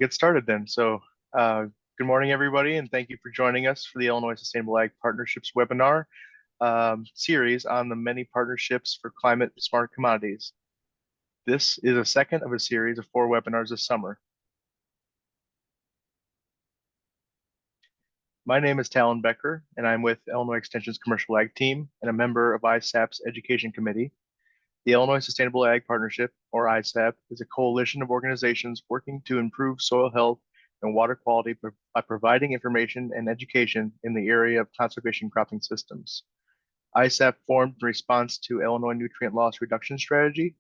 Get started then. Good morning, everybody, and thank you for joining us for the Illinois Sustainable Ag Partnerships webinar series on the many partnerships for climate smart commodities. This is a second of a series of 4 webinars this summer. My name is Talon Becker, and I'm with Illinois Extension's Commercial Ag Team and a member of ISAP's Education Committee. The Illinois Sustainable Ag Partnership, or ISAP, is a coalition of organizations working to improve soil health and water quality by providing information and education in the area of conservation cropping systems. ISAP formed in response to Illinois nutrient loss reduction strategy,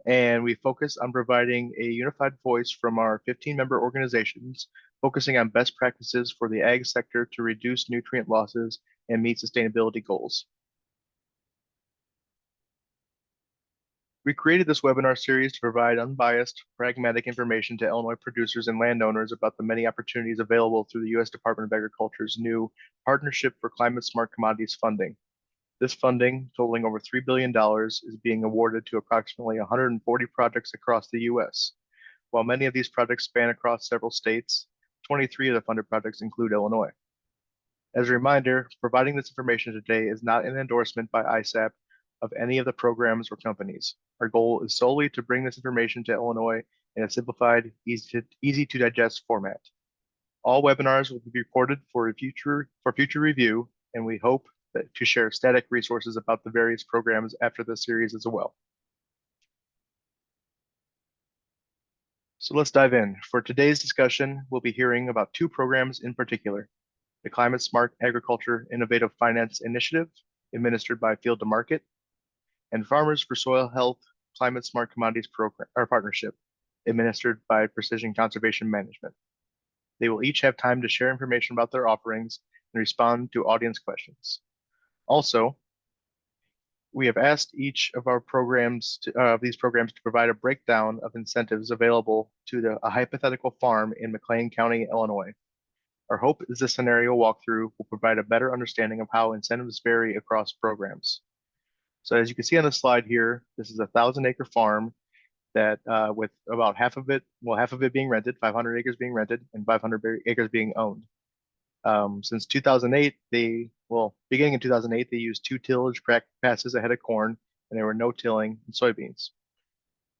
and we focus on providing a unified voice from our 15-member organizations, focusing on best practices for the ag sector to reduce nutrient losses and meet sustainability goals. We created this webinar series to provide unbiased, pragmatic information to Illinois producers and landowners about the many opportunities available through the U.S. Department of Agriculture's new Partnership for Climate Smart Commodities funding. This funding, totaling over $3 billion, is being awarded to approximately 140 projects across the U.S. While many of these projects span across several states, 23 of the funded projects include Illinois. As a reminder, providing this information today is not an endorsement by ISAP of any of the programs or companies. Our goal is solely to bring this information to Illinois in a simplified, easy to digest format. All webinars will be recorded for future review, and we hope to share static resources about the various programs after the series as well. So let's dive in. For today's discussion, we'll be hearing about 2 programs in particular: the Climate Smart Agriculture Innovative Finance Initiative, administered by Field to Market, and Farmers for Soil Health Climate Smart Commodities Program or Partnership, administered by Precision Conservation Management. They will each have time to share information about their offerings and respond to audience questions. Also, we have asked each of our programs, these programs, to provide a breakdown of incentives available to a hypothetical farm in McLean County, Illinois. Our hope is this scenario walkthrough will provide a better understanding of how incentives vary across programs. So as you can see on the slide here, this is a 1,000-acre farm that with about half of it being rented, 500 acres being rented, and 500 acres being owned. Since 2008, beginning in 2008, they used 2 tillage passes ahead of corn, and there were no tilling in soybeans.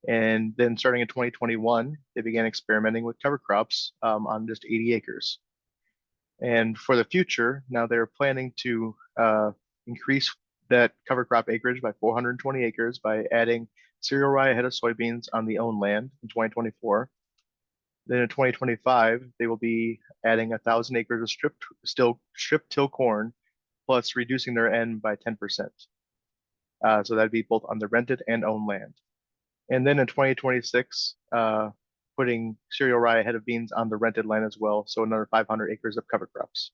And then starting in 2021, they began experimenting with cover crops on just 80 acres. And for the future, now they're planning to increase that cover crop acreage by 420 acres by adding cereal rye ahead of soybeans on the owned land in 2024. Then in 2025, they will be adding 1,000 acres of strip till corn, plus reducing their N by 10%. So that'd be both on the rented and owned land. And then in 2026, putting cereal rye ahead of beans on the rented land as well, so another 500 acres of cover crops.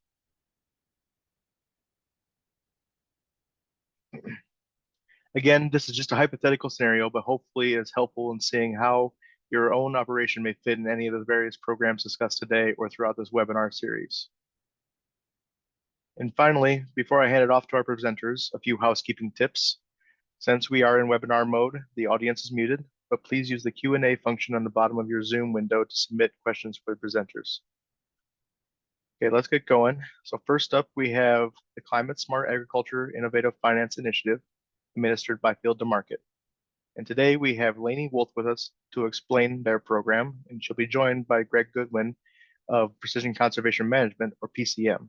Again, this is just a hypothetical scenario, but hopefully it's helpful in seeing how your own operation may fit in any of the various programs discussed today or throughout this webinar series. And finally, before I hand it off to our presenters, a few housekeeping tips. Since we are in webinar mode, the audience is muted, but please use the Q&A function on the bottom of your Zoom window to submit questions for the presenters. Okay, let's get going. So first up, we have the Climate Smart Agriculture Innovative Finance Initiative, administered by Field to Market. And today we have Lainey with us to explain their program, and she'll be joined by Greg Goodwin of Precision Conservation Management, or PCM.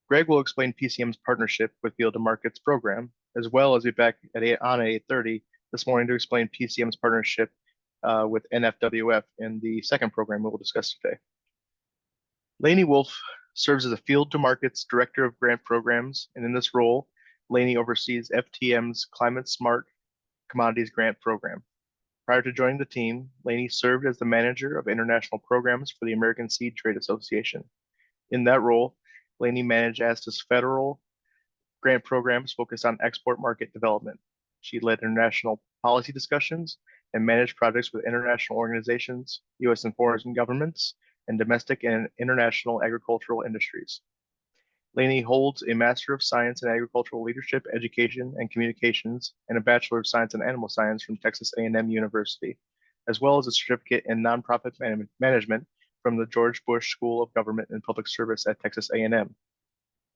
Greg will explain PCM's partnership with Field to Market's program, as well as be back on 8:30 this morning to explain PCM's partnership with NFWF in the second program we will discuss today. Lainey Wolf serves as a Field to Market's Director of Grant Programs, and in this role, Lainey oversees FTM's Climate Smart Commodities Grant Program. Prior to joining the team, Lainey served as the Manager of International Programs for the American Seed Trade Association. In that role, Lainey managed ASTA's federal grant programs focused on export market development. She led international policy discussions and managed projects with international organizations, U.S. and foreign governments, and domestic and international agricultural industries. Lainey holds a Master of Science in Agricultural Leadership, Education, and Communications, and a Bachelor of Science in Animal Science from Texas A&M University. as well as a certificate in nonprofit management from the George Bush School of Government and Public Service at Texas A&M.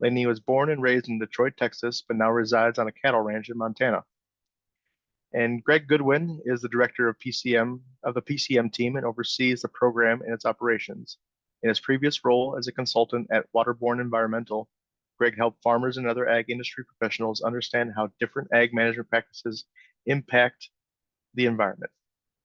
Lainey was born and raised in Detroit, Texas, but now resides on a cattle ranch in Montana. And Greg Goodwin is the director of the PCM team and oversees the program and its operations. In his previous role as a consultant at Waterborne Environmental, Greg helped farmers and other ag industry professionals understand how different ag management practices impact the environment.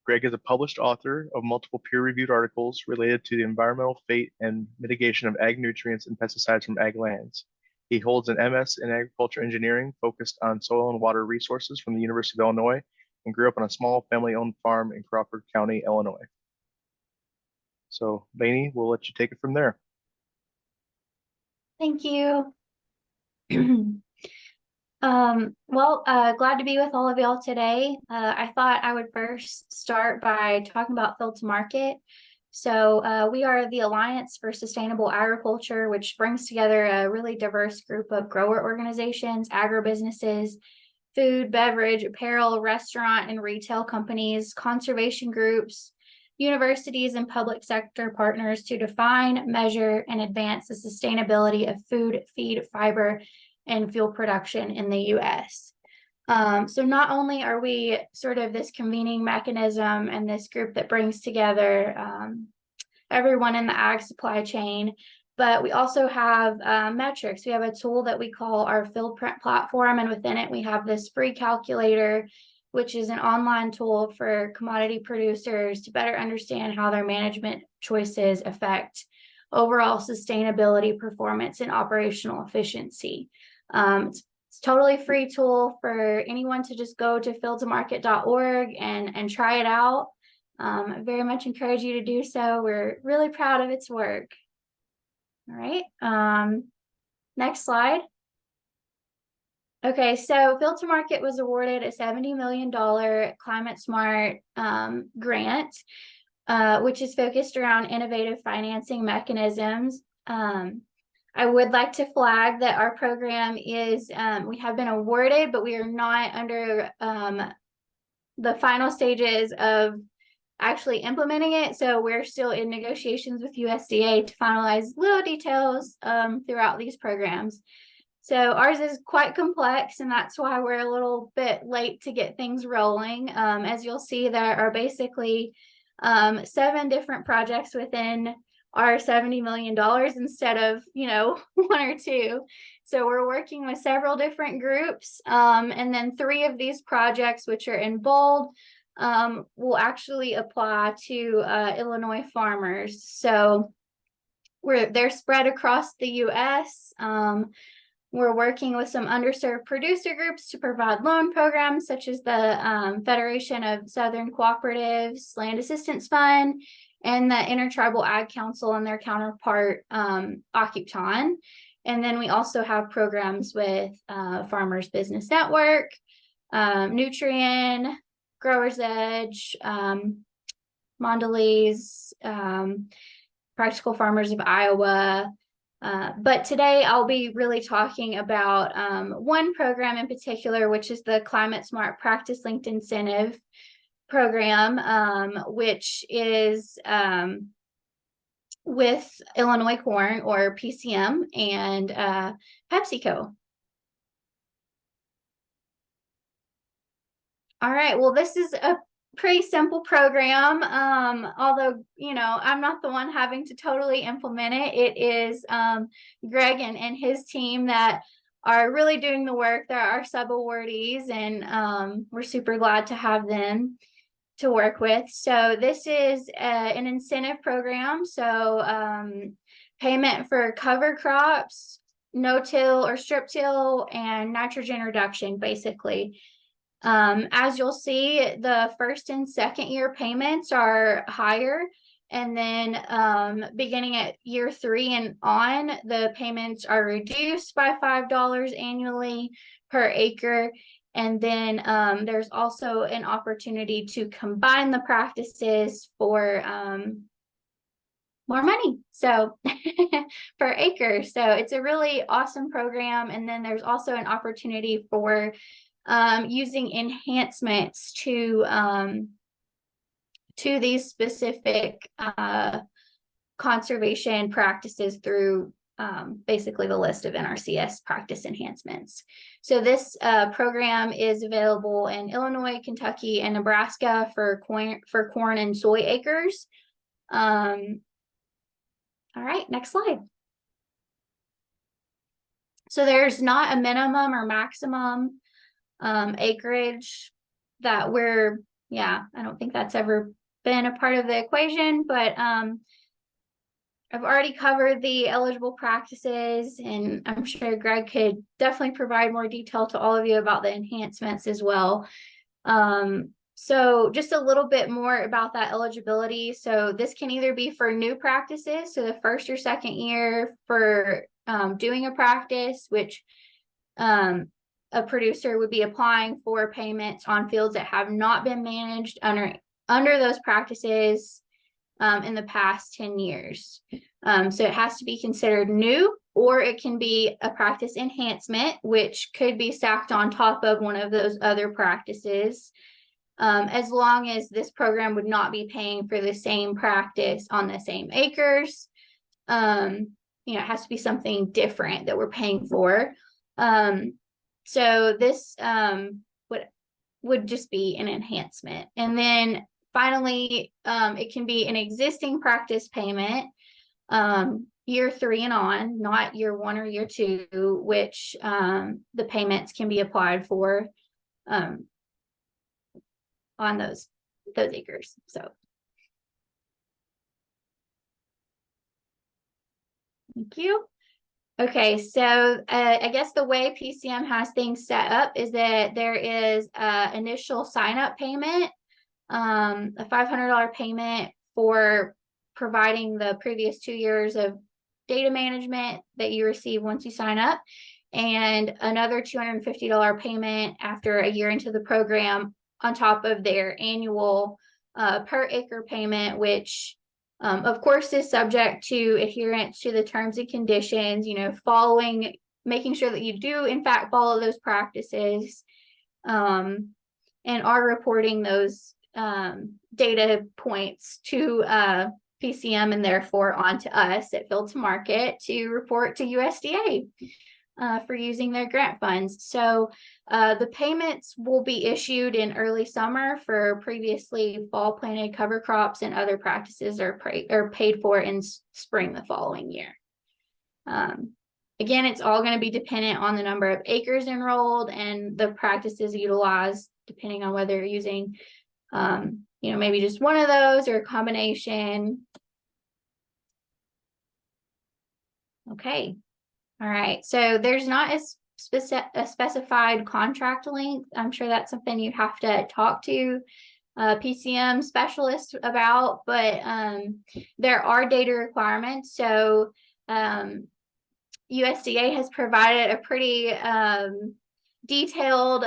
Greg is a published author of multiple peer-reviewed articles related to the environmental fate and mitigation of ag nutrients and pesticides from ag lands. He holds an MS in agriculture engineering focused on soil and water resources from the University of Illinois and grew up on a small family-owned farm in Crawford County, Illinois. So, Lainey, we'll let you take it from there. Thank you. Glad to be with all of y'all today. I thought I would first start by talking about Field to Market. So we are the Alliance for Sustainable Agriculture, which brings together a really diverse group of grower organizations, agribusinesses, food, beverage, apparel, restaurant, and retail companies, conservation groups, universities, and public sector partners to define, measure, and advance the sustainability of food, feed, fiber, and fuel production in the U.S. So not only are we sort of this convening mechanism and this group that brings together everyone in the ag supply chain, but we also have metrics. We have a tool that we call our Field Print platform, and within it we have this free calculator, which is an online tool for commodity producers to better understand how their management choices affect overall sustainability, performance, and operational efficiency. It's a totally free tool for anyone to just go to fieldtomarket.org and try it out. I very much encourage you to do so. We're really proud of its work. All right, next slide. Okay, so Field to Market was awarded a $70 million Climate Smart grant, which is focused around innovative financing mechanisms. I would like to flag that our program is, we have been awarded, but we are not under the final stages of actually implementing it. So we're still in negotiations with USDA to finalize little details throughout these programs. So ours is quite complex, and that's why we're a little bit late to get things rolling. As you'll see, there are basically 7 different projects within our $70 million instead of, 1 or 2. So we're working with several different groups. And then 3 of these projects, which are in bold, will actually apply to Illinois farmers. So they're spread across the U.S. We're working with some underserved producer groups to provide loan programs, such as the Federation of Southern Cooperatives Land Assistance Fund, and the Intertribal Ag Council and their counterpart, Occuton. And then we also have programs with Farmers Business Network, Nutrien, Growers Edge, Mondelez, Practical Farmers of Iowa. But today I'll be really talking about one program in particular, which is the Climate Smart Practice Linked Incentive program, which is with Illinois Corn, or PCM, and PepsiCo. All right, well, this is a pretty simple program, although, I'm not the one having to totally implement it. It is Greg and his team that are really doing the work. They're our sub-awardees, and we're super glad to have them to work with. So this is an incentive program. So payment for cover crops, no-till or strip-till, and nitrogen reduction, basically. As you'll see, the first and second year payments are higher. And then beginning at year 3 and on, the payments are reduced by $5 annually per acre. And then there's also an opportunity to combine the practices for more money, so per acre. So it's a really awesome program. And then there's also an opportunity for using enhancements to to these specific conservation practices through basically the list of NRCS practice enhancements. So this program is available in Illinois, Kentucky, and Nebraska for corn and soy acres. All right, next slide. So there's not a minimum or maximum acreage that I don't think that's ever been a part of the equation, but I've already covered the eligible practices, and I'm sure Greg could definitely provide more detail to all of you about the enhancements as well. So just a little bit more about that eligibility. So this can either be for new practices, so the first or second year for doing a practice, which a producer would be applying for payments on fields that have not been managed under those practices in the past 10 years. So it has to be considered new, or it can be a practice enhancement, which could be stacked on top of one of those other practices, as long as this program would not be paying for the same practice on the same acres. It has to be something different that we're paying for. So this would just be an enhancement. And then finally, it can be an existing practice payment, year 3 and on, not year 1 or year 2, which the payments can be applied for on those acres. So thank you. Okay, so I guess the way PCM has things set up is that there is an initial sign-up payment, a $500 payment for providing the previous 2 years of data management that you receive once you sign up, and another $250 payment after a year into the program on top of their annual per acre payment, which of course is subject to adherence to the terms and conditions, making sure that you do in fact follow those practices, and are reporting those data points to PCM and therefore onto us at Field to Market to report to USDA for using their grant funds. So the payments will be issued in early summer for previously fall planted cover crops, and other practices are paid for in spring the following year. Again, it's all going to be dependent on the number of acres enrolled and the practices utilized, depending on whether you're using maybe just one of those or a combination. Okay. All right. So there's not a specified contract length. I'm sure that's something you have to talk to PCM specialists about, but there are data requirements. So USDA has provided a pretty detailed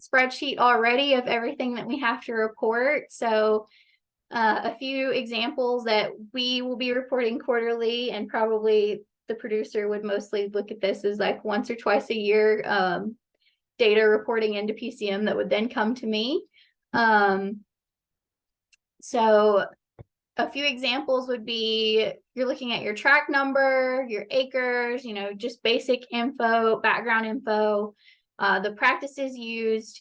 spreadsheet already of everything that we have to report. So a few examples that we will be reporting quarterly, and probably the producer would mostly look at this as like once or twice a year data reporting into PCM that would then come to me. So a few examples would be, you're looking at your track number, your acres, just basic info, background info, the practices used,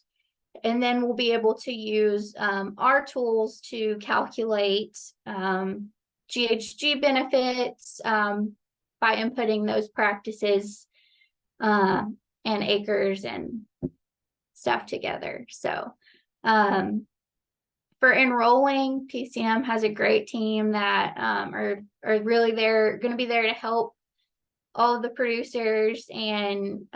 and then we'll be able to use our tools to calculate GHG benefits by inputting those practices and acres and stuff together. So for enrolling, PCM has a great team that are really going to be there to help all of the producers and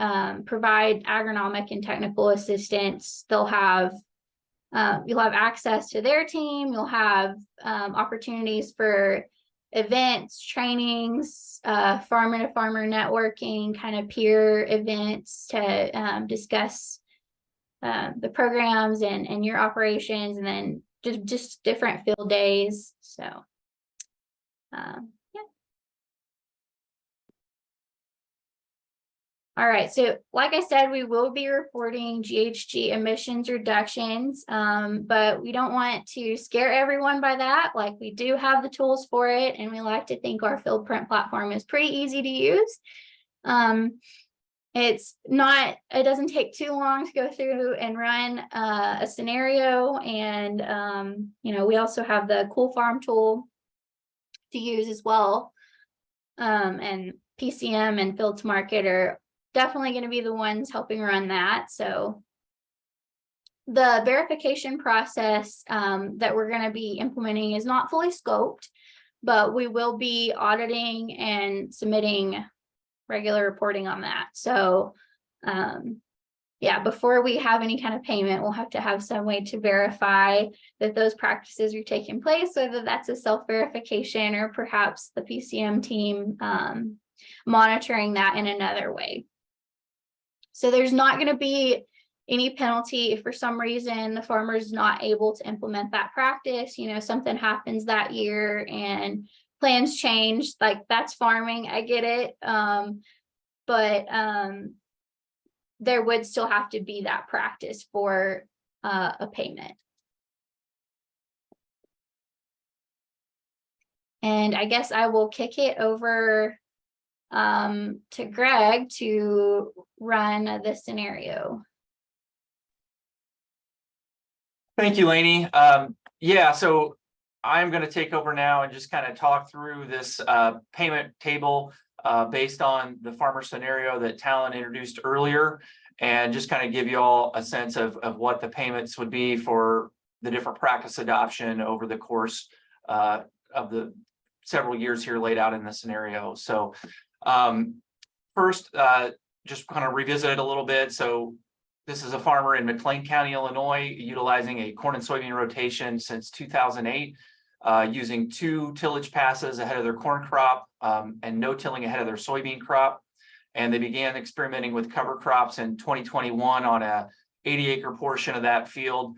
provide agronomic and technical assistance. You'll have access to their team. You'll have opportunities for events, trainings, farmer to farmer networking, kind of peer events to discuss the programs and your operations, and then just different field days. So All right, so like I said, we will be reporting GHG emissions reductions, but we don't want to scare everyone by that. Like, we do have the tools for it, and we like to think our field print platform is pretty easy to use. It doesn't take too long to go through and run a scenario, and we also have the Cool Farm tool to use as well. And PCM and Field to Market are definitely going to be the ones helping run that. So the verification process that we're going to be implementing is not fully scoped, but we will be auditing and submitting regular reporting on that. So yeah, before we have any kind of payment, we'll have to have some way to verify that those practices are taking place, whether that's a self-verification or perhaps the PCM team monitoring that in another way. So there's not going to be any penalty if for some reason the farmer is not able to implement that practice. Something happens that year and plans change, like that's farming, I get it. But there would still have to be that practice for a payment. And I guess I will kick it over to Greg to run the scenario. Thank you, Lainey. Yeah, so I'm going to take over now and just kind of talk through this payment table based on the farmer scenario that Talon introduced earlier, and just kind of give you all a sense of what the payments would be for the different practice adoption over the course of the several years here laid out in the scenario. So first, just kind of revisit it a little bit. So this is a farmer in McLean County, Illinois, utilizing a corn and soybean rotation since 2008, using 2 tillage passes ahead of their corn crop and no tilling ahead of their soybean crop. And they began experimenting with cover crops in 2021 on a 80-acre portion of that field.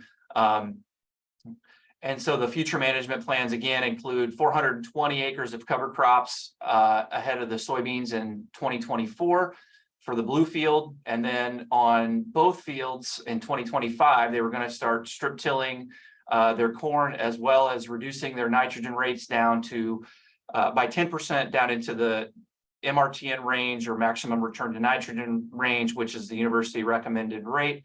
And so the future management plans again include 420 acres of cover crops ahead of the soybeans in 2024 for the blue field. And then on both fields in 2025, they were going to start strip tilling their corn, as well as reducing their nitrogen rates down to by 10% down into the MRTN range, or maximum return to nitrogen range, which is the university recommended rate.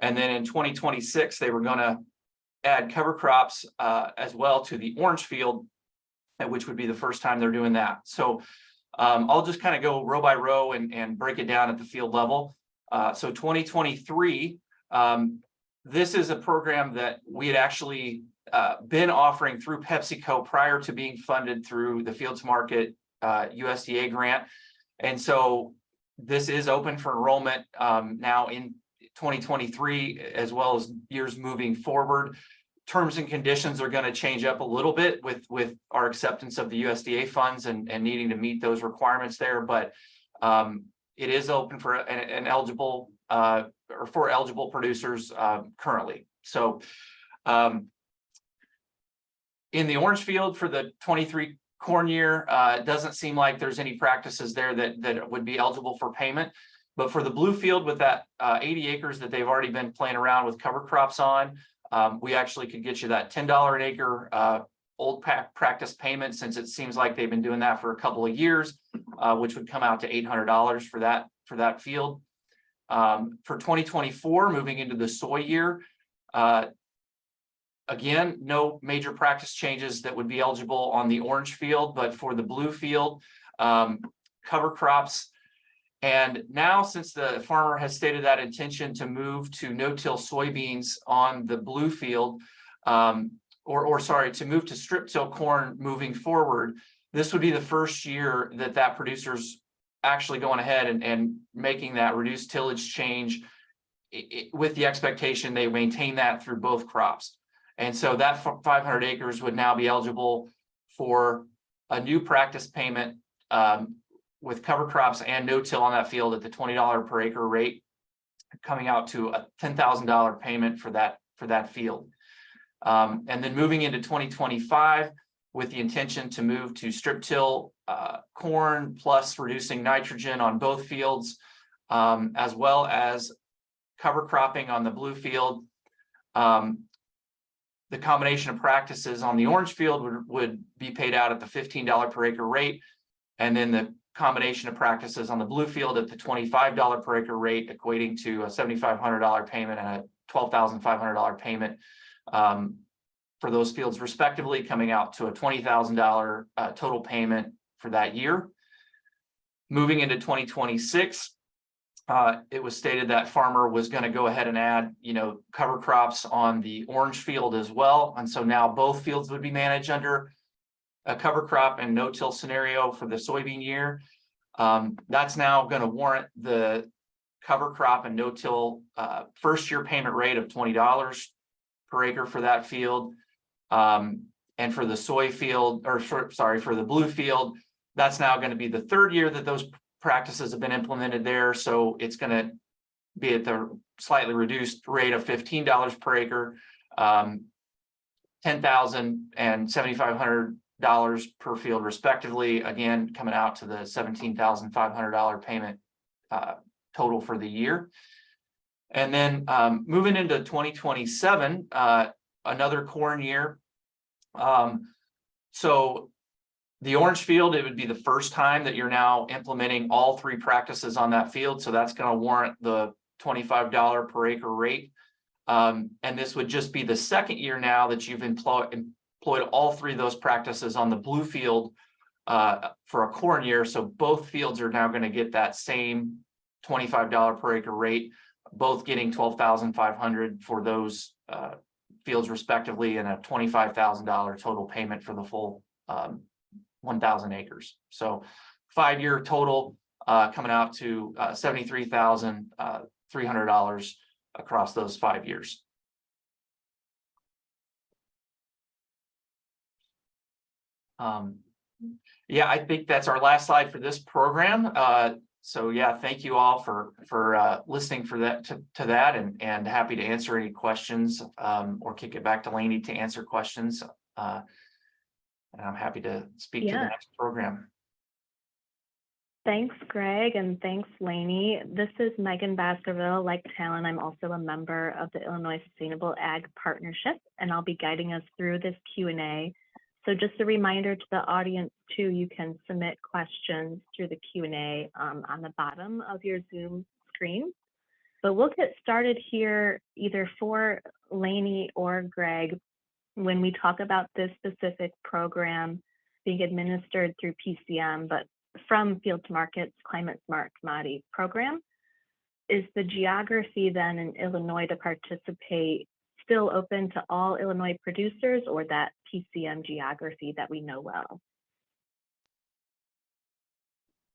And then in 2026, they were going to add cover crops as well to the orange field, which would be the first time they're doing that. So I'll just kind of go row by row and break it down at the field level. So 2023, this is a program that we had actually been offering through PepsiCo prior to being funded through the Field to Market USDA grant. And so this is open for enrollment now in 2023, as well as years moving forward. Terms and conditions are going to change up a little bit with our acceptance of the USDA funds and needing to meet those requirements there. But it is open for an eligible or for eligible producers currently. So in the orange field for the 23 corn year, it doesn't seem like there's any practices there that would be eligible for payment. But for the blue field, with that 80 acres that they've already been playing around with cover crops on, we actually could get you that $10 an acre old practice payment, since it seems like they've been doing that for a couple of years, which would come out to $800 for that field. For 2024, moving into the soy year, again, no major practice changes that would be eligible on the orange field, but for the blue field, cover crops. And now, since the farmer has stated that intention to move to no-till soybeans on the blue field, to move to strip-till corn moving forward, this would be the first year that producer's actually going ahead and making that reduced tillage change, with the expectation they maintain that through both crops. And so that 500 acres would now be eligible for a new practice payment with cover crops and no-till on that field at the $20 per acre rate, coming out to a $10,000 payment for that field. And then moving into 2025, with the intention to move to strip till corn plus reducing nitrogen on both fields, as well as cover cropping on the blue field. The combination of practices on the orange field would be paid out at the $15 per acre rate. And then the combination of practices on the blue field at the $25 per acre rate, equating to a $7,500 payment and a $12,500 payment for those fields respectively, coming out to a $20,000 total payment for that year. Moving into 2026, it was stated that farmer was going to go ahead and add, cover crops on the orange field as well. And so now both fields would be managed under a cover crop and no-till scenario for the soybean year. That's now going to warrant the cover crop and no-till first year payment rate of $20 per acre for that field. And for the soy field, or for the blue field, that's now going to be the third year that those practices have been implemented there. So it's going to be at the slightly reduced rate of $15 per acre, $10,000 and $7,500 per field respectively, again coming out to the $17,500 payment total for the year. And then moving into 2027, another corn year. So the orange field, it would be the first time that you're now implementing all three practices on that field. So that's going to warrant the $25 per acre rate. And this would just be the second year now that you've employed all three of those practices on the blue field for a corn year. So both fields are now going to get that same $25 per acre rate, both getting $12,500 for those fields respectively, and a $25,000 total payment for the full 1,000 acres. So 5-year total coming out to $73,300 across those 5 years. Yeah, I think that's our last slide for this program. So yeah, thank you all for listening to that, and happy to answer any questions or kick it back to Lainey to answer questions. And I'm happy to speak to the next program. Thanks, Greg, and thanks, Lainey. This is Megan Baskerville. Like Talon, I'm also a member of the Illinois Sustainable Ag Partnership, and I'll be guiding us through this Q&A. So just a reminder to the audience too, you can submit questions through the Q&A on the bottom of your Zoom screen. But we'll get started here either for Lainey or Greg when we talk about this specific program being administered through PCM, but from Field to Market's Climate Smart Commodity program. Is the geography then in Illinois to participate still open to all Illinois producers, or that PCM geography that we know well?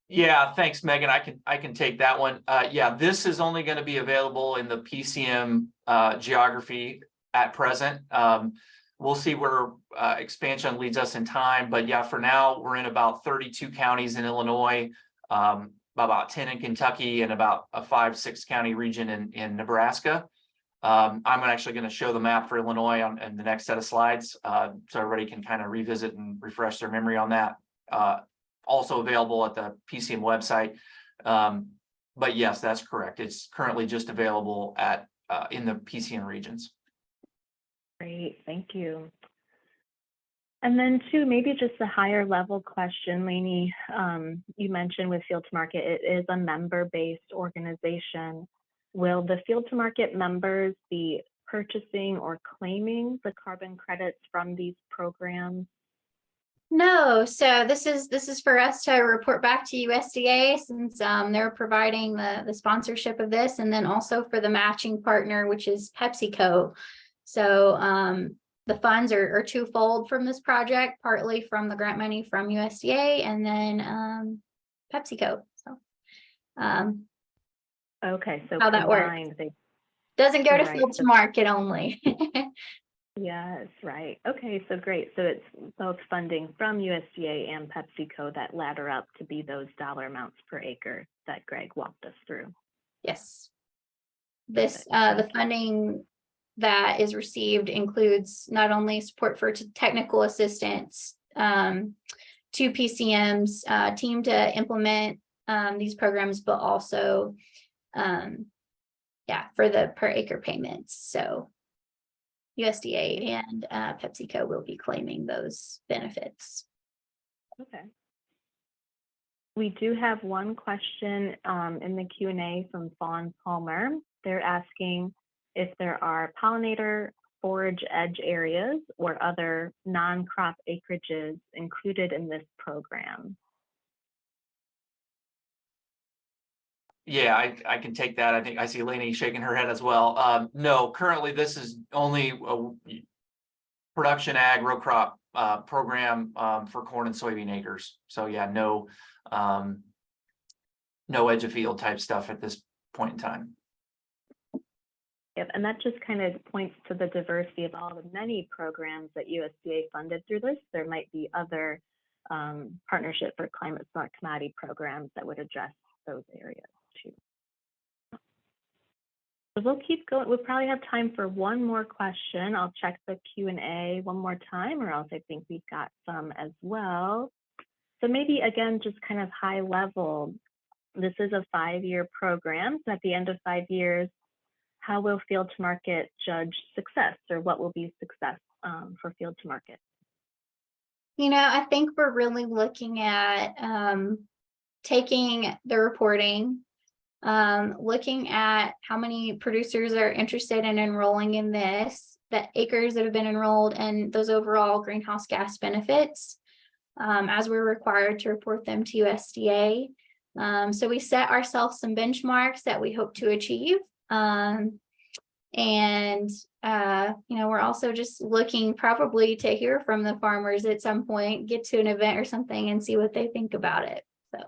Yeah, thanks, Megan. I can take that one. Yeah, this is only going to be available in the PCM geography at present. We'll see where expansion leads us in time, but yeah, for now we're in about 32 counties in Illinois, about 10 in Kentucky, and about a 5-6 county region in Nebraska. I'm actually going to show the map for Illinois in the next set of slides, so everybody can kind of revisit and refresh their memory on that. Also available at the PCM website. But yes, that's correct. It's currently just available in the PCM regions. Great, thank you. And then too, maybe just a higher level question, Lainey. You mentioned with Field to Market, it is a member-based organization. Will the Field to Market members be purchasing or claiming the carbon credits from these programs? No, so this is for us to report back to USDA, since they're providing the sponsorship of this, and then also for the matching partner, which is PepsiCo. So the funds are twofold from this project, partly from the grant money from USDA, and then PepsiCo. So okay, so how that works. Doesn't go to Field to Market only. Yes, right. Okay, so great. So it's both funding from USDA and PepsiCo that ladder up to be those dollar amounts per acre that Greg walked us through. Yes. This the funding that is received includes not only support for technical assistance to PCM's team to implement these programs, but also Yeah, for the per acre payments. So USDA and PepsiCo will be claiming those benefits. Okay. We do have one question in the Q&A from Fawn Palmer. They're asking if there are pollinator, forage edge areas or other non-crop acreages included in this program. Yeah, I can take that. I think I see Lainey shaking her head as well. No, currently this is only a production ag row crop program for corn and soybean acres. So yeah, no edge of field type stuff at this point in time. Yep, and that just kind of points to the diversity of all the many programs that USDA funded through this. There might be other partnership for climate smart commodity programs that would address those areas too. So we'll keep going. We'll probably have time for one more question. I'll check the Q&A one more time, or else I think we've got some as well. So maybe again, just kind of high level, this is a 5-year program. So at the end of 5 years, how will field to market judge success, or what will be success for field to market? You know, I think we're really looking at taking the reporting, looking at how many producers are interested in enrolling in this, the acres that have been enrolled, and those overall greenhouse gas benefits, as we're required to report them to USDA. So we set ourselves some benchmarks that we hope to achieve. You know, we're also just looking probably to hear from the farmers at some point, get to an event or something and see what they think about it. So,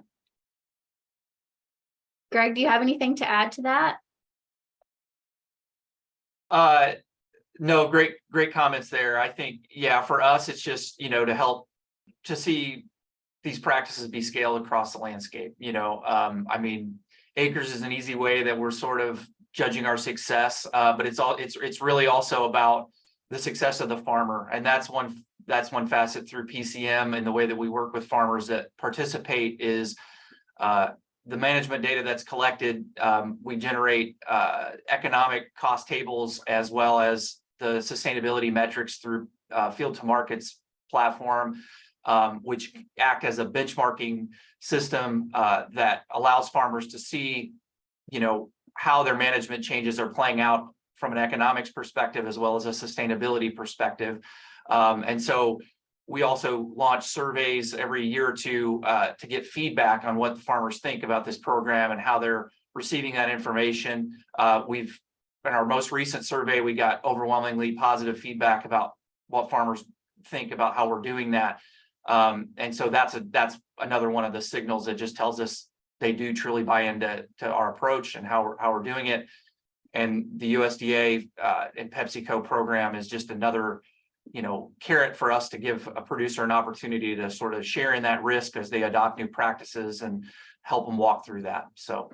Greg, do you have anything to add to that? No, great comments there. I think, yeah, for us, it's just, you know, to help to see these practices be scaled across the landscape. You know, I mean, acres is an easy way that we're sort of judging our success, but it's really also about the success of the farmer, and that's one facet through PCM and the way that we work with farmers that participate is the management data that's collected. We generate economic cost tables as well as the sustainability metrics through Field to Market's platform, which act as a benchmarking system that allows farmers to see, you know, how their management changes are playing out from an economics perspective as well as a sustainability perspective. And so we also launch surveys every year or two to get feedback on what the farmers think about this program and how they're receiving that information. In our most recent survey, we got overwhelmingly positive feedback about what farmers think about how we're doing that. And so that's another one of the signals that just tells us they do truly buy into our approach and how we're doing it. And the USDA and PepsiCo program is just another, you know, carrot for us to give a producer an opportunity to sort of share in that risk as they adopt new practices and help them walk through that. So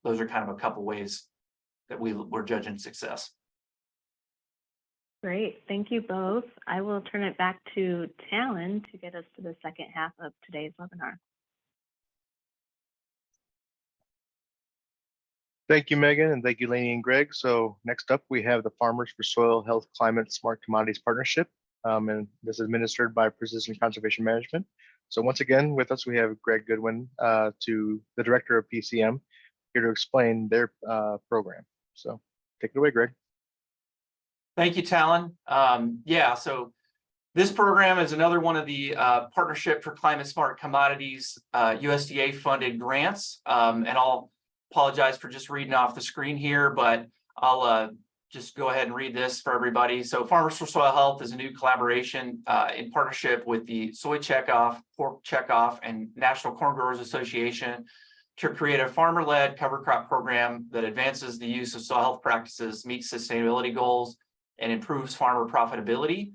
those are kind of a couple ways that we're judging success. Great, thank you both. I will turn it back to Talon to get us to the second half of today's webinar. Thank you, Megan, and thank you, Lainey and Greg. So next up, we have the Farmers for Soil Health Climate Smart Commodities Partnership, and this is administered by Precision Conservation Management. So once again, with us, we have Greg Goodwin, to the Director of PCM, here to explain their program. So take it away, Greg. Thank you, Talon. Yeah, so this program is another one of the Partnership for Climate Smart Commodities USDA funded grants, and I'll apologize for just reading off the screen here, but I'll just go ahead and read this for everybody. So Farmers for Soil Health is a new collaboration in partnership with the Soy Checkoff, Pork Checkoff, and National Corn Growers Association to create a farmer-led cover crop program that advances the use of soil health practices, meets sustainability goals, and improves farmer profitability.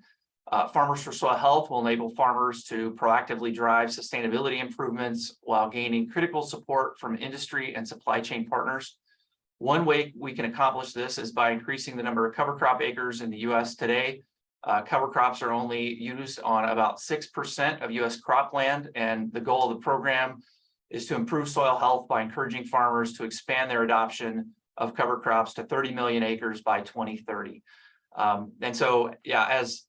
Farmers for Soil Health will enable farmers to proactively drive sustainability improvements while gaining critical support from industry and supply chain partners. One way we can accomplish this is by increasing the number of cover crop acres in the U.S. today. Cover crops are only used on about 6% of U.S. cropland, and the goal of the program is to improve soil health by encouraging farmers to expand their adoption of cover crops to 30 million acres by 2030. And so, yeah, as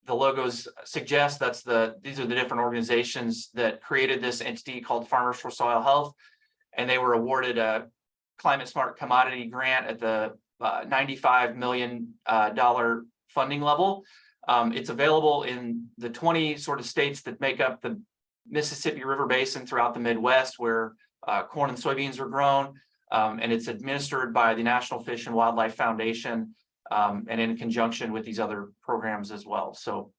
the logos suggest, these are the different organizations that created this entity called Farmers for Soil Health, and they were awarded a Climate Smart Commodity grant at the $95 million funding level. It's available in the 20 sort of states that make up the Mississippi River Basin throughout the Midwest, where corn and soybeans are grown, and it's administered by the National Fish and Wildlife Foundation, and in conjunction with these other programs as well. So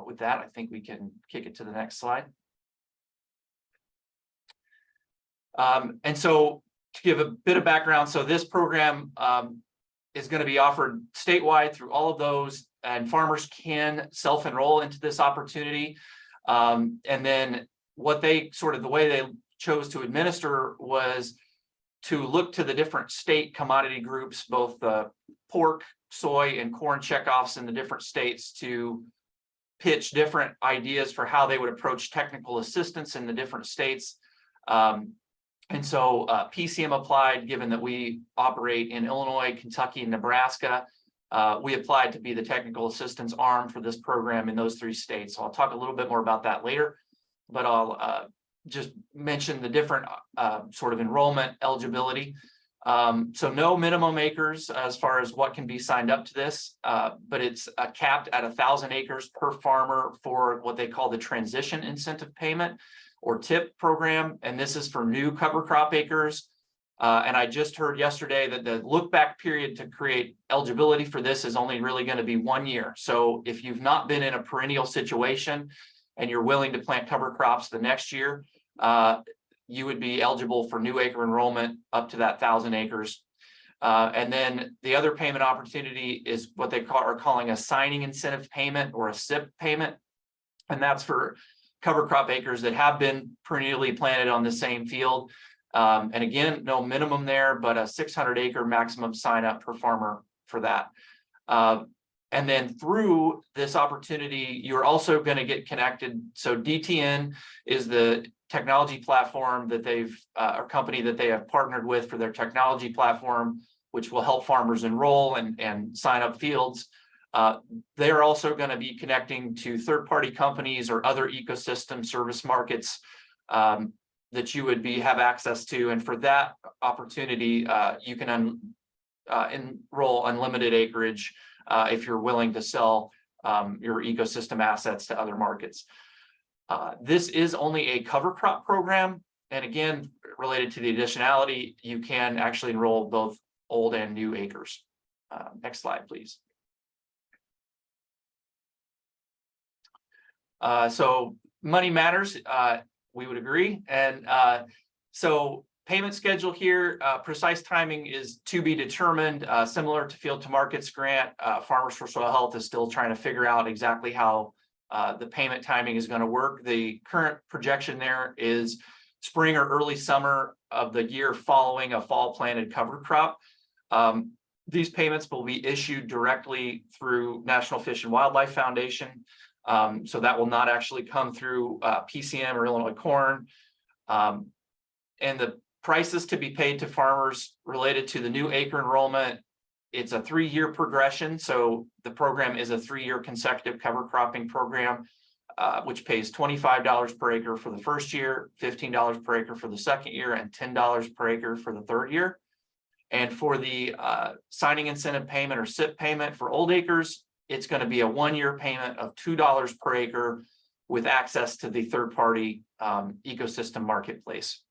with that, I think we can kick it to the next slide. And so to give a bit of background, so this program is going to be offered statewide through all of those, and farmers can self-enroll into this opportunity. And then the way they chose to administer was to look to the different state commodity groups, both the pork, soy, and corn checkoffs in the different states, to pitch different ideas for how they would approach technical assistance in the different states. And so PCM applied, given that we operate in Illinois, Kentucky, and Nebraska. We applied to be the technical assistance arm for this program in those 3 states. So I'll talk a little bit more about that later, but I'll just mention the different sort of enrollment eligibility. So no minimum acres as far as what can be signed up to this, but it's capped at 1,000 acres per farmer for what they call the transition incentive payment, or TIP program, and this is for new cover crop acres. And I just heard yesterday that the look back period to create eligibility for this is only really going to be 1 year. So if you've not been in a perennial situation and you're willing to plant cover crops the next year, you would be eligible for new acre enrollment up to that 1,000 acres. And then the other payment opportunity is what they are calling a signing incentive payment, or a SIP payment, and that's for cover crop acres that have been perennially planted on the same field. And again, no minimum there, but a 600 acre maximum sign up per farmer for that. And then through this opportunity, you're also going to get connected. So DTN is the technology platform that a company that they have partnered with for their technology platform, which will help farmers enroll and sign up fields. They're also going to be connecting to third-party companies or other ecosystem service markets that you would have access to. And for that opportunity, you can enroll unlimited acreage if you're willing to sell your ecosystem assets to other markets. This is only a cover crop program. And again, related to the additionality, you can actually enroll both old and new acres. Next slide, please. So money matters, we would agree. And so payment schedule here, precise timing is to be determined. Similar to Field to Markets grant, Farmers for Soil Health is still trying to figure out exactly how the payment timing is going to work. The current projection there is spring or early summer of the year following a fall planted cover crop. These payments will be issued directly through National Fish and Wildlife Foundation. So that will not actually come through PCM or Illinois Corn. And the prices to be paid to farmers related to the new acre enrollment, it's a 3-year progression. So the program is a 3-year consecutive cover cropping program, which pays $25 per acre for the first year, $15 per acre for the second year, and $10 per acre for the third year. And for the signing incentive payment, or SIP payment, for old acres, it's going to be a 1-year payment of $2 per acre with access to the third-party ecosystem marketplace.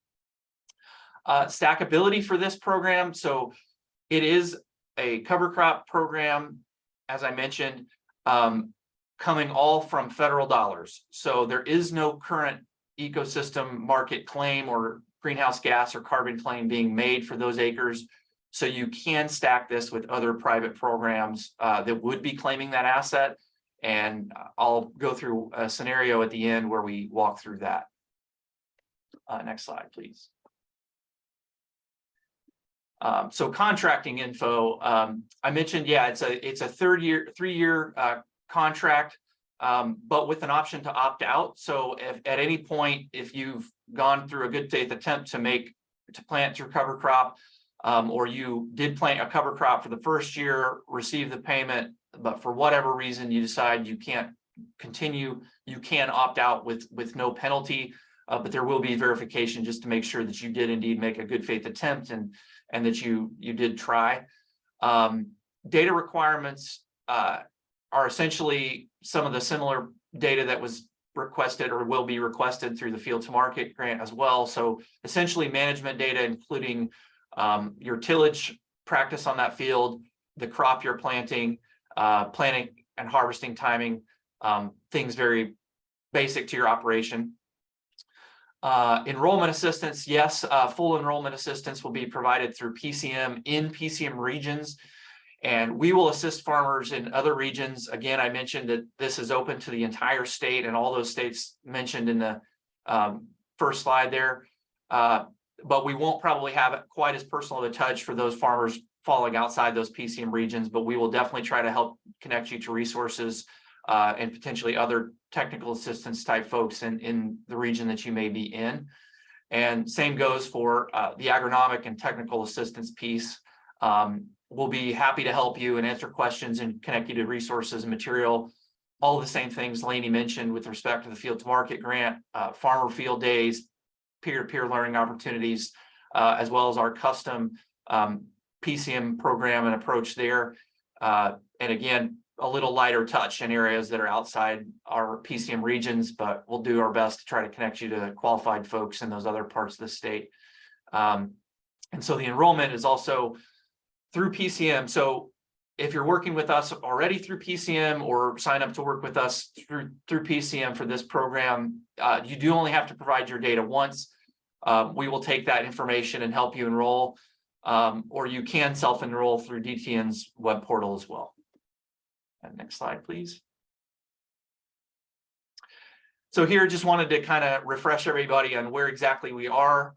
Stackability for this program. So it is a cover crop program, as I mentioned, coming all from federal dollars. So there is no current ecosystem market claim or greenhouse gas or carbon claim being made for those acres. So you can stack this with other private programs that would be claiming that asset. And I'll go through a scenario at the end where we walk through that. Next slide, please. So contracting info, I mentioned, yeah, it's a 3-year contract. but with an option to opt out. So if at any point, if you've gone through a good faith attempt to plant your cover crop, or you did plant a cover crop for the first year, receive the payment, but for whatever reason you decide you can't continue, you can opt out with no penalty. But there will be verification just to make sure that you did indeed make a good faith attempt and that you did try. Data requirements are essentially some of the similar data that was requested or will be requested through the Field to Market grant as well. So essentially management data, including your tillage practice on that field, the crop you're planting, planting and harvesting timing, things very basic to your operation. Enrollment assistance, yes, full enrollment assistance will be provided through PCM in PCM regions, and we will assist farmers in other regions. Again, I mentioned that this is open to the entire state and all those states mentioned in the first slide there, but we won't probably have it quite as personal of a touch for those farmers falling outside those PCM regions, but we will definitely try to help connect you to resources and potentially other technical assistance type folks in the region that you may be in. And same goes for the agronomic and technical assistance piece. We'll be happy to help you and answer questions and connect you to resources and material. All the same things Lainey mentioned with respect to the Field to Market grant, farmer field days, peer-to-peer learning opportunities, as well as our custom PCM program and approach there. And again, a little lighter touch in areas that are outside our PCM regions, but we'll do our best to try to connect you to qualified folks in those other parts of the state. And so the enrollment is also through PCM. So if you're working with us already through PCM or sign up to work with us through PCM for this program, you do only have to provide your data once. We will take that information and help you enroll, or you can self-enroll through DTN's web portal as well. And next slide, please. So here, just wanted to kind of refresh everybody on where exactly we are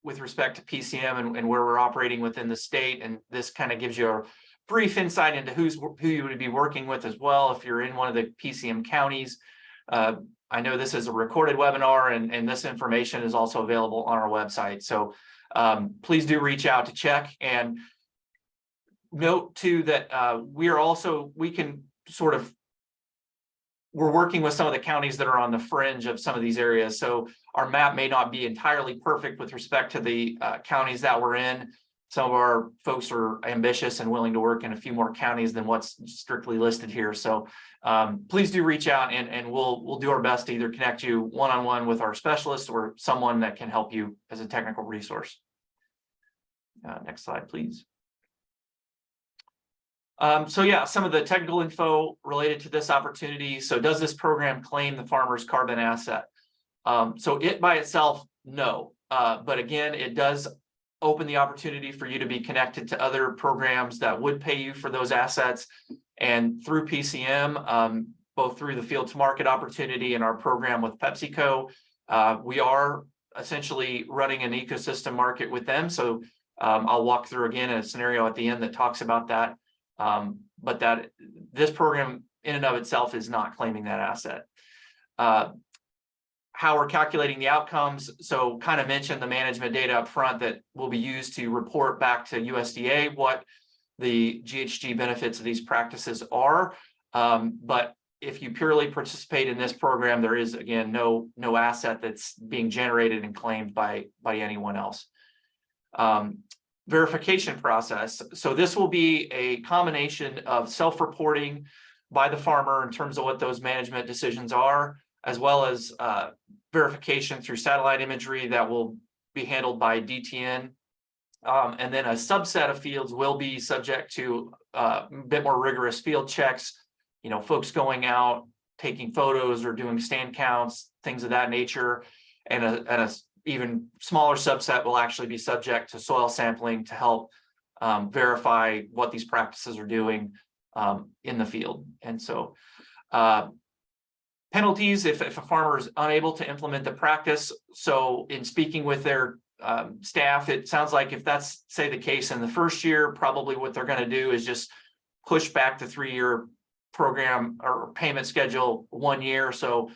with respect to PCM and where we're operating within the state. And this kind of gives you a brief insight into who you would be working with as well if you're in one of the PCM counties. I know this is a recorded webinar, and this information is also available on our website. So please do reach out to check. And note too that we're working with some of the counties that are on the fringe of some of these areas. So our map may not be entirely perfect with respect to the counties that we're in. Some of our folks are ambitious and willing to work in a few more counties than what's strictly listed here. So please do reach out, and we'll do our best to either connect you one-on-one with our specialist or someone that can help you as a technical resource. Next slide, please. So yeah, some of the technical info related to this opportunity. So does this program claim the farmer's carbon asset? So it by itself, no. But again, it does open the opportunity for you to be connected to other programs that would pay you for those assets. And through PCM, both through the Field to Market opportunity and our program with PepsiCo, we are essentially running an ecosystem market with them. So I'll walk through again a scenario at the end that talks about that. But that this program in and of itself is not claiming that asset. How we're calculating the outcomes. So kind of mentioned the management data up front that will be used to report back to USDA what the GHG benefits of these practices are. But if you purely participate in this program, there is, again, no asset that's being generated and claimed by anyone else. Verification process. So this will be a combination of self-reporting by the farmer in terms of what those management decisions are, as well as verification through satellite imagery that will be handled by DTN. And then a subset of fields will be subject to a bit more rigorous field checks, folks going out, taking photos or doing stand counts, things of that nature. And a even smaller subset will actually be subject to soil sampling to help verify what these practices are doing in the field. And so penalties if a farmer is unable to implement the practice. So in speaking with their staff, it sounds like if that's, say, the case in the first year, probably what they're going to do is just push back the 3-year program or payment schedule 1 year. So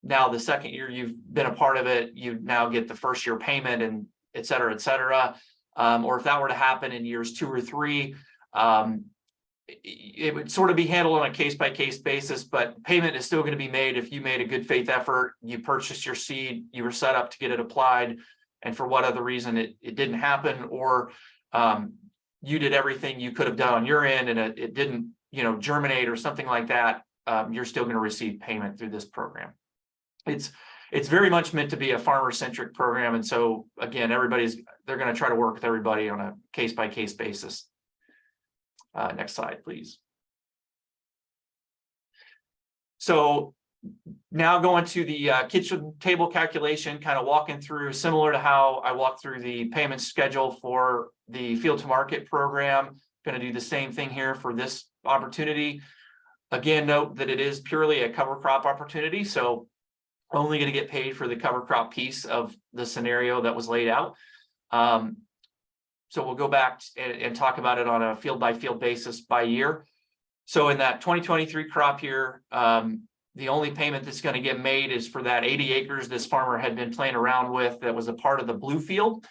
now the second year you've been a part of it, you now get the first year payment and et cetera, et cetera. Or if that were to happen in years 2 or 3, it would sort of be handled on a case-by-case basis, but payment is still going to be made if you made a good faith effort, you purchased your seed, you were set up to get it applied, and for what other reason it didn't happen, or you did everything you could have done on your end and it didn't, germinate or something like that, you're still going to receive payment through this program. It's very much meant to be a farmer-centric program, and so again, they're going to try to work with everybody on a case-by-case basis. Next slide, please. So now going to the kitchen table calculation, kind of walking through similar to how I walked through the payment schedule for the field to market program. Going to do the same thing here for this opportunity. Again, note that it is purely a cover crop opportunity, so only going to get paid for the cover crop piece of the scenario that was laid out. So we'll go back and talk about it on a field by field basis by year. So in that 2023 crop year, the only payment that's going to get made is for that 80 acres this farmer had been playing around with that was a part of the blue field.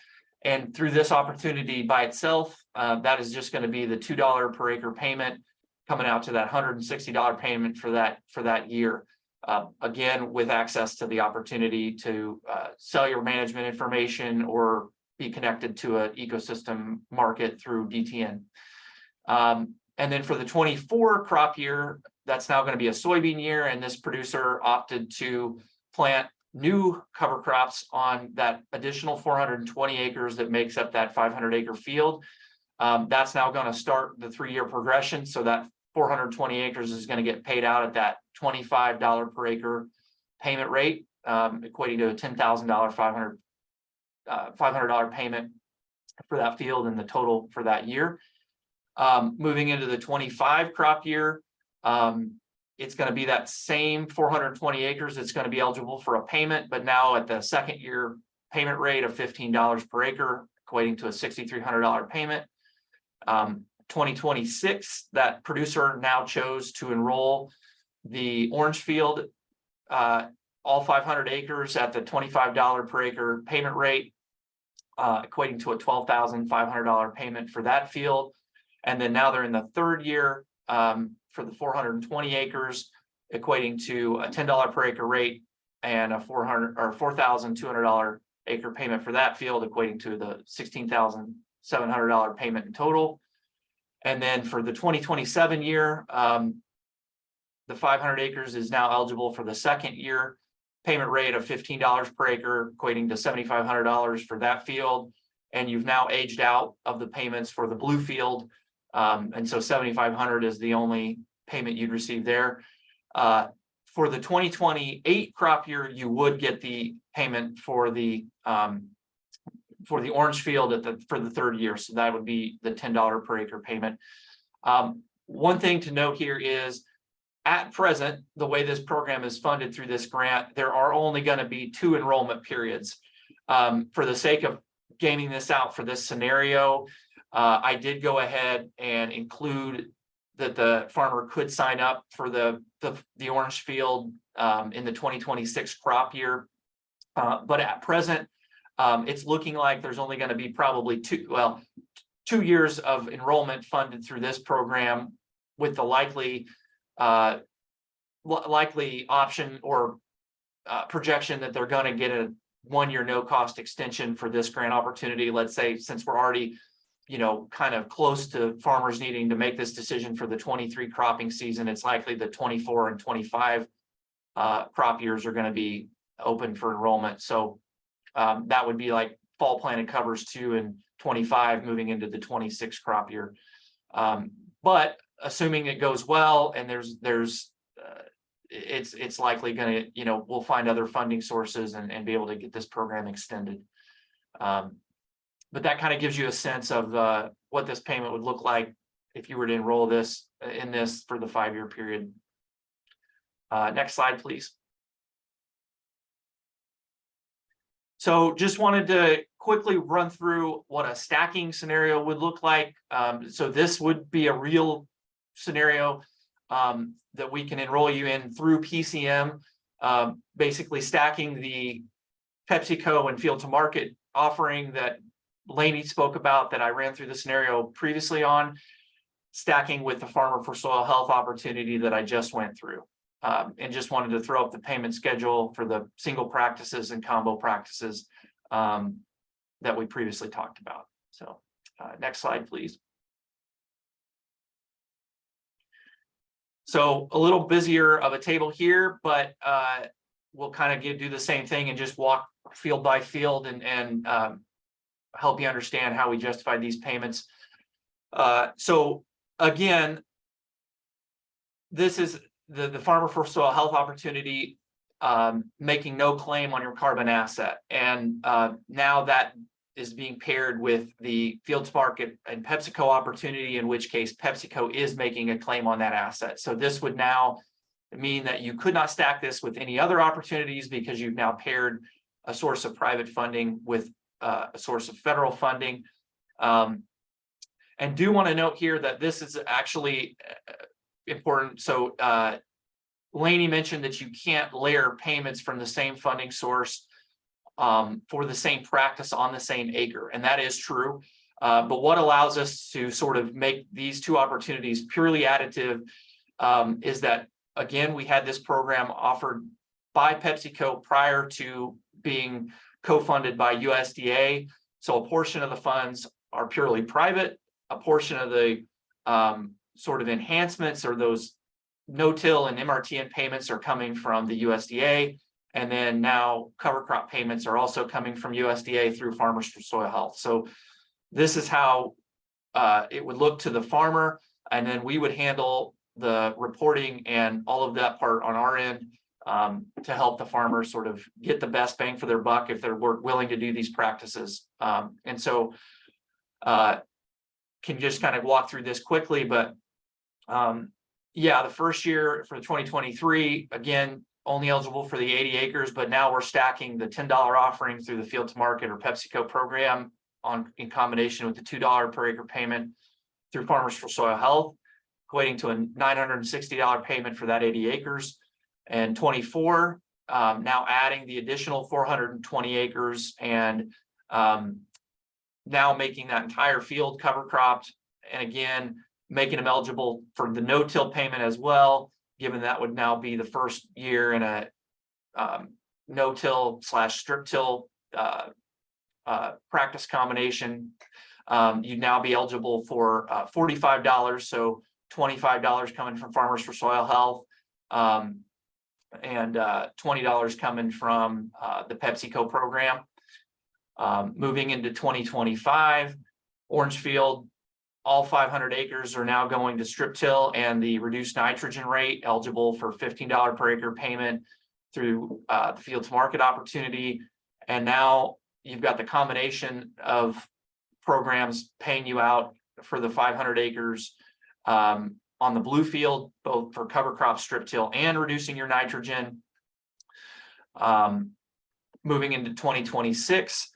And through this opportunity by itself, that is just going to be the $2 per acre payment coming out to that $160 payment for that year. Again, with access to the opportunity to cellular management information or be connected to an ecosystem market through DTN. And then for the 24 crop year, that's now going to be a soybean year, and this producer opted to plant new cover crops on that additional 420 acres that makes up that 500 acre field. That's now going to start the 3-year progression. So that 420 acres is going to get paid out at that $25 per acre payment rate, equating to a $10,000 $500 payment for that field and the total for that year. Moving into the 25 crop year, it's going to be that same 420 acres. It's going to be eligible for a payment, but now at the second year payment rate of $15 per acre, equating to a $6,300 payment. 2026, that producer now chose to enroll the orange field, all 500 acres at the $25 per acre payment rate, equating to a $12,500 payment for that field. And then now they're in the third year for the 420 acres, equating to a $10 per acre rate and a $4,200 acre payment for that field, equating to the $16,700 payment in total. And then for the 2027 year, the 500 acres is now eligible for the second year payment rate of $15 per acre, equating to $7,500 for that field. And you've now aged out of the payments for the blue field. And so $7,500 is the only payment you'd receive there. For the 2028 crop year, you would get the payment for the orange field for the third year. So that would be the $10 per acre payment. One thing to note here is, at present, the way this program is funded through this grant, there are only going to be 2 enrollment periods. For the sake of gaming this out for this scenario, I did go ahead and include that the farmer could sign up for the orange field in the 2026 crop year. But at present, it's looking like there's only going to be probably 2 years of enrollment funded through this program, with the likely option or projection that they're going to get a 1-year no cost extension for this grant opportunity. Let's say, since we're already, kind of close to farmers needing to make this decision for the 23 cropping season, it's likely the 24 and 25 crop years are going to be open for enrollment. So that would be like fall planted covers 2 and 25 moving into the 26 crop year. But assuming it goes well, and it's likely going to, we'll find other funding sources and be able to get this program extended. But that kind of gives you a sense of what this payment would look like if you were to enroll this for the 5-year period. Next slide, please. So just wanted to quickly run through what a stacking scenario would look like. So this would be a real scenario. that we can enroll you in through PCM, basically stacking the PepsiCo and field to market offering that Lainey spoke about, that I ran through the scenario previously on, stacking with the Farmer for Soil Health opportunity that I just went through. And just wanted to throw up the payment schedule for the single practices and combo practices that we previously talked about. So next slide, please. So a little busier of a table here, but we'll kind of do the same thing and just walk field by field and help you understand how we justify these payments. So again, this is the Farmer for Soil Health opportunity, making no claim on your carbon asset. And now that is being paired with the field to market and PepsiCo opportunity, in which case PepsiCo is making a claim on that asset. So this would now mean that you could not stack this with any other opportunities, because you've now paired a source of private funding with a source of federal funding. And do want to note here that this is actually important. So Lainey mentioned that you can't layer payments from the same funding source for the same practice on the same acre, and that is true. But what allows us to sort of make these two opportunities purely additive is that, again, we had this program offered by PepsiCo prior to being co-funded by USDA. So a portion of the funds are purely private, a portion of the sort of enhancements or those no-till and MRTN payments are coming from the USDA. And then now cover crop payments are also coming from USDA through Farmers for Soil Health. So this is how it would look to the farmer, and then we would handle the reporting and all of that part on our end to help the farmers sort of get the best bang for their buck if they're willing to do these practices. And so can just kind of walk through this quickly, but yeah, the first year for 2023, again, only eligible for the 80 acres, but now we're stacking the $10 offering through the field to market or PepsiCo program in combination with the $2 per acre payment through Farmers for Soil Health, equating to a $960 payment for that 80 acres. And 24, now adding the additional 420 acres and now making that entire field cover cropped, and again, making them eligible for the no-till payment as well, given that would now be the first year in a no-till / strip till practice combination. You'd now be eligible for $45, so $25 coming from Farmers for Soil Health, and $20 coming from the PepsiCo program. Moving into 2025, Orange Field, all 500 acres are now going to strip till and the reduced nitrogen rate, eligible for $15 per acre payment through the field to market opportunity. And now you've got the combination of programs paying you out for the 500 acres on the blue field, both for cover crop, strip till, and reducing your nitrogen. Moving into 2026,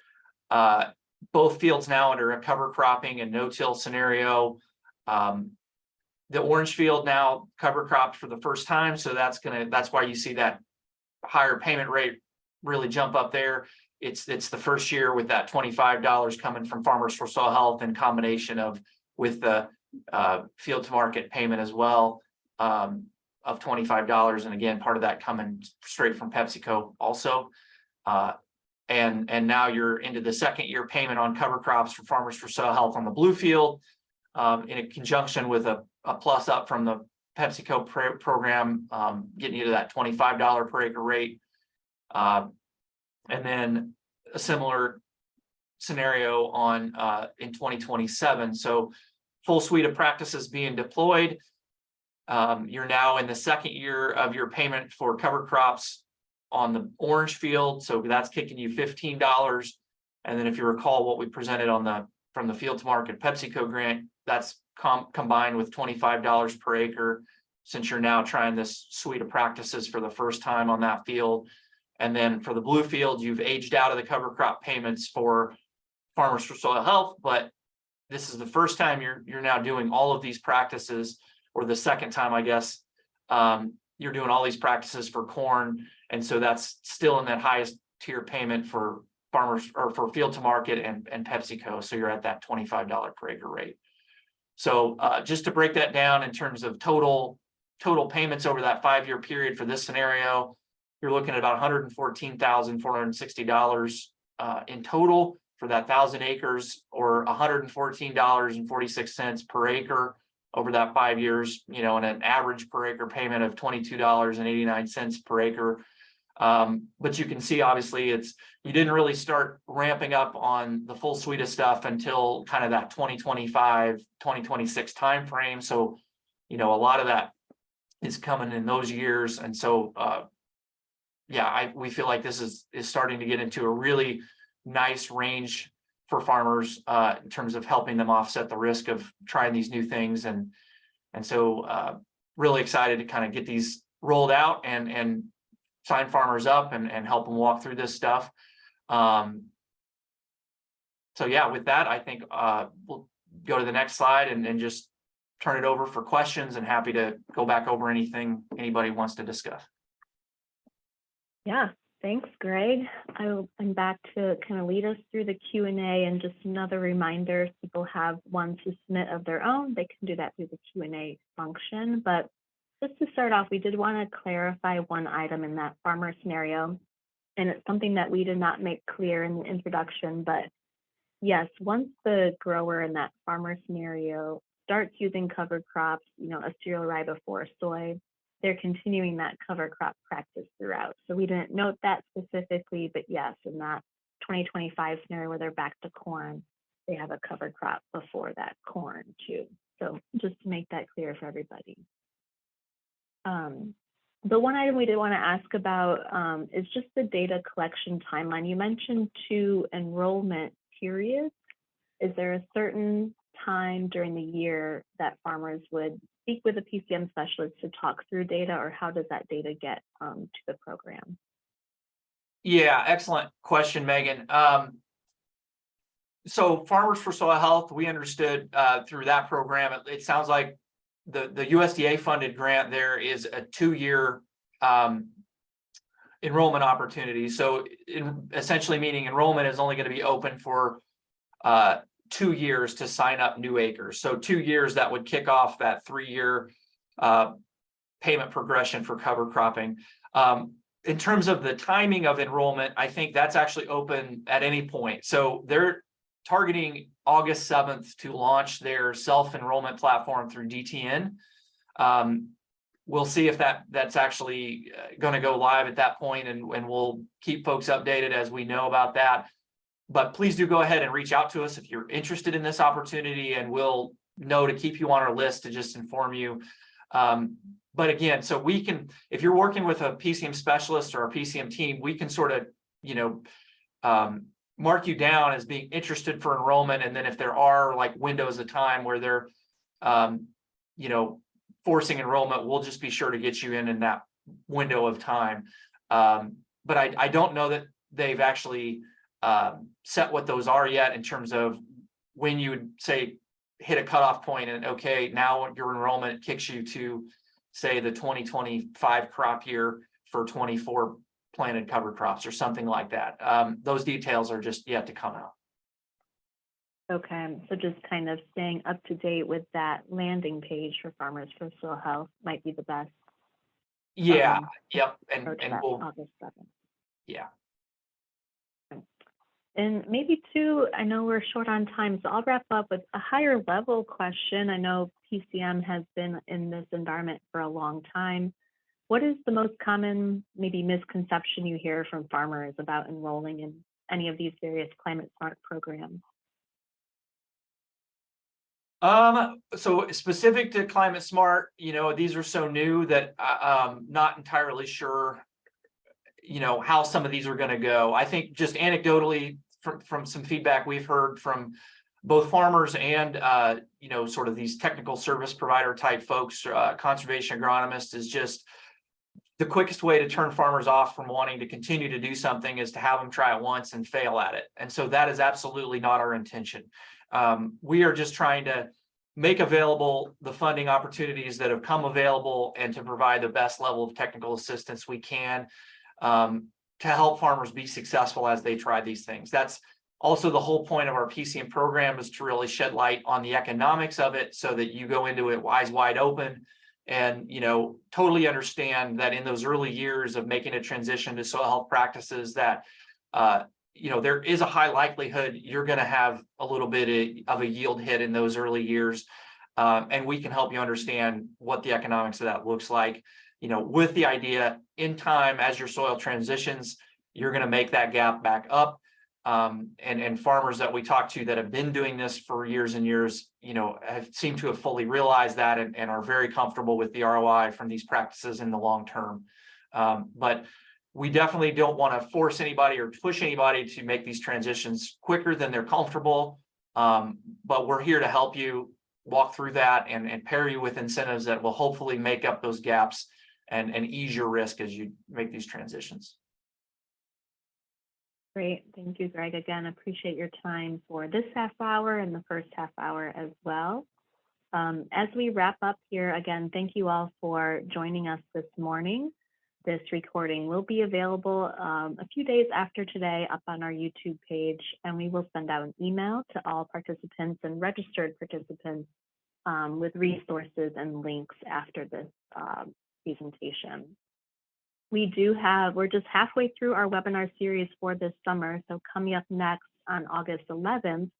both fields now under a cover cropping and no-till scenario. The orange field now cover cropped for the first time, so that's why you see that higher payment rate really jump up there. It's the first year with that $25 coming from Farmers for Soil Health in combination with the field to market payment as well of $25, and again, part of that coming straight from PepsiCo also. And now you're into the second year payment on cover crops for Farmers for Soil Health on the blue field, in a conjunction with a plus up from the PepsiCo program, getting you to that $25 per acre rate. And then a similar scenario on in 2027. So full suite of practices being deployed. You're now in the second year of your payment for cover crops on the orange field, so that's kicking you $15. And then if you recall what we presented from the field to market PepsiCo grant, that's combined with $25 per acre, since you're now trying this suite of practices for the first time on that field. And then for the blue field, you've aged out of the cover crop payments for Farmers for Soil Health, but this is the first time you're now doing all of these practices, or the second time, I guess, you're doing all these practices for corn. And so that's still in that highest tier payment for farmers or for field to market and PepsiCo. So you're at that $25 per acre rate. So just to break that down in terms of total payments over that 5-year period for this scenario, you're looking at about $114,460 in total for that 1,000 acres, or $114.46 per acre over that 5 years, you know, and an average per acre payment of $22.89 per acre. But you can see, obviously, you didn't really start ramping up on the full suite of stuff until kind of that 2025, 2026 timeframe. So, you know, a lot of that is coming in those years. And so, yeah, we feel like this is starting to get into a really nice range for farmers in terms of helping them offset the risk of trying these new things. And so really excited to kind of get these rolled out and sign farmers up and help them walk through this stuff. So yeah, with that, I think we'll go to the next slide and just turn it over for questions, and happy to go back over anything anybody wants to discuss. Yeah, thanks, Greg. I'm back to kind of lead us through the Q&A, and just another reminder, if people have one to submit of their own, they can do that through the Q&A function. But just to start off, we did want to clarify one item in that farmer scenario, and it's something that we did not make clear in the introduction, but yes, once the grower in that farmer scenario starts using cover crops, you know, a cereal rye before soy, they're continuing that cover crop practice throughout. So we didn't note that specifically, but yes, in that 2025 scenario where they're back to corn, they have a cover crop before that corn too. So just to make that clear for everybody. The one item we did want to ask about is just the data collection timeline. You mentioned 2 enrollment periods. Is there a certain time during the year that farmers would speak with a PCM specialist to talk through data, or how does that data get to the program? Yeah, excellent question, Megan. So Farmers for Soil Health, we understood through that program, it sounds like the USDA funded grant there is a 2-year enrollment opportunity. So essentially meaning enrollment is only going to be open for 2 years to sign up new acres. So 2 years that would kick off that 3-year payment progression for cover cropping. In terms of the timing of enrollment, I think that's actually open at any point. So they're targeting August 7th to launch their self-enrollment platform through DTN. We'll see if that's actually going to go live at that point, and we'll keep folks updated as we know about that. But please do go ahead and reach out to us if you're interested in this opportunity, and we'll know to keep you on our list to just inform you. But again, so we can, if you're working with a PCM specialist or a PCM team, we can sort of, you know, mark you down as being interested for enrollment. And then if there are like windows of time where they're, you know, forcing enrollment, we'll just be sure to get you in that window of time. But I don't know that they've actually set what those are yet in terms of when you would say hit a cutoff point and okay, now your enrollment kicks you to say the 2025 crop year for 24 planted cover crops or something like that. Those details are just yet to come out. Okay, so just kind of staying up to date with that landing page for Farmers for Soil Health might be the best. Yeah, yep, and we'll, August 7th. Yeah. And maybe too, I know we're short on time, so I'll wrap up with a higher level question. I know PCM has been in this environment for a long time. What is the most common maybe misconception you hear from farmers about enrolling in any of these various climate smart programs? So specific to Climate Smart, you know, these are so new that I'm not entirely sure, you know, how some of these are going to go. I think just anecdotally from some feedback we've heard from both farmers and, you know, sort of these technical service provider type folks, conservation agronomists, is just the quickest way to turn farmers off from wanting to continue to do something is to have them try it once and fail at it. And so that is absolutely not our intention. We are just trying to make available the funding opportunities that have come available and to provide the best level of technical assistance we can to help farmers be successful as they try these things. That's also the whole point of our PCM program, is to really shed light on the economics of it so that you go into it eyes wide open and, you know, totally understand that in those early years of making a transition to soil health practices that, you know, there is a high likelihood you're going to have a little bit of a yield hit in those early years. And we can help you understand what the economics of that looks like, you know, with the idea in time, as your soil transitions, you're going to make that gap back up. And farmers that we talk to that have been doing this for years and years, you know, have seemed to have fully realized that and are very comfortable with the ROI from these practices in the long term. But we definitely don't want to force anybody or push anybody to make these transitions quicker than they're comfortable. But we're here to help you walk through that and pair you with incentives that will hopefully make up those gaps and ease your risk as you make these transitions. Great. Thank you, Greg. Again, appreciate your time for this half hour and the first half hour as well. As we wrap up here, again, thank you all for joining us this morning. This recording will be available a few days after today up on our YouTube page, and we will send out an email to all participants and registered participants with resources and links after this presentation. We're just halfway through our webinar series for this summer. So coming up next on August 11th,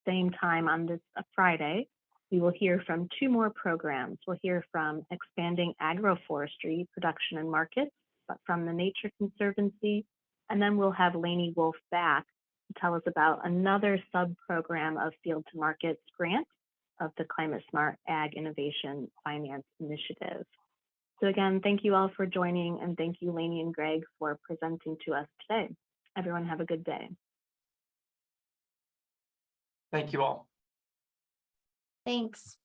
same time on this Friday, we will hear from two more programs. We'll hear from Expanding Agroforestry Production and Markets, but from the Nature Conservancy. And then we'll have Lainey Wolf back to tell us about another sub-program of Field to Markets grant of the Climate Smart Ag Innovation Finance Initiative. So again, thank you all for joining, and thank you, Lainey and Greg, for presenting to us today. Everyone have a good day. Thank you all. Thanks.